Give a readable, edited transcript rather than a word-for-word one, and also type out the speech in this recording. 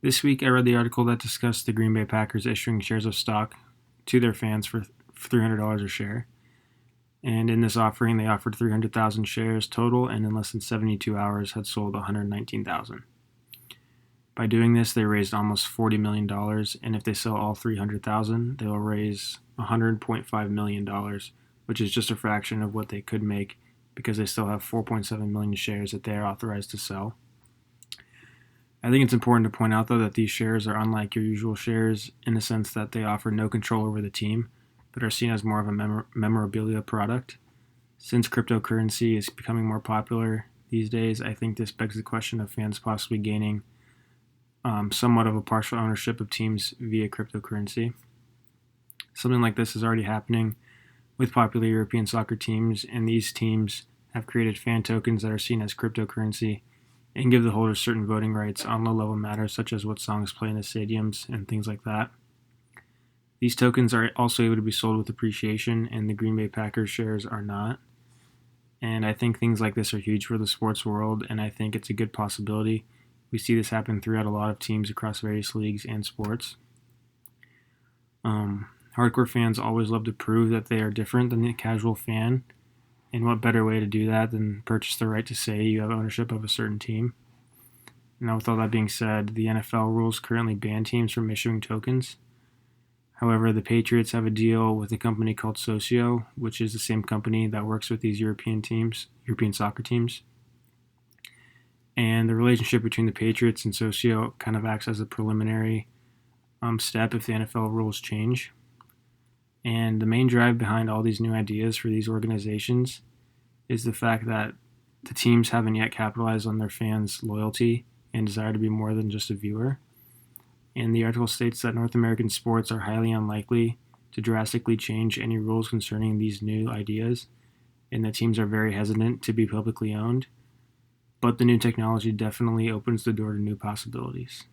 This week, I read the article that discussed the Green Bay Packers issuing shares of stock to their fans for $300 a share. And in this offering, they offered 300,000 shares total, and in less than 72 hours had sold 119,000. By doing this, they raised almost $40 million, and if they sell all 300,000, they will raise $100.5 million, which is just a fraction of what they could make because they still have 4.7 million shares that they are authorized to sell. I think it's important to point out, though, that these shares are unlike your usual shares in the sense that they offer no control over the team, but are seen as more of a memorabilia product. Since cryptocurrency is becoming more popular these days, I think this begs the question of fans possibly gaining somewhat of a partial ownership of teams via cryptocurrency. Something like this is already happening with popular European soccer teams, and these teams have created fan tokens that are seen as cryptocurrency and give the holders certain voting rights on low-level matters such as what songs play in the stadiums and things like that. These tokens are also able to be sold with appreciation, and the Green Bay Packers shares are not. And I think things like this are huge for the sports world, and I think it's a good possibility. We see this happen throughout a lot of teams across various leagues and sports. Hardcore fans always love to prove that they are different than the casual fan, and what better way to do that than purchase the right to say you have ownership of a certain team? Now, with all that being said, the NFL rules currently ban teams from issuing tokens. However, the Patriots have a deal with a company called Socio, which is the same company that works with these European soccer teams. And the relationship between the Patriots and Socio kind of acts as a preliminary step if the NFL rules change. And the main drive behind all these new ideas for these organizations is the fact that the teams haven't yet capitalized on their fans' loyalty and desire to be more than just a viewer. And the article states that North American sports are highly unlikely to drastically change any rules concerning these new ideas, and that teams are very hesitant to be publicly owned. But the new technology definitely opens the door to new possibilities.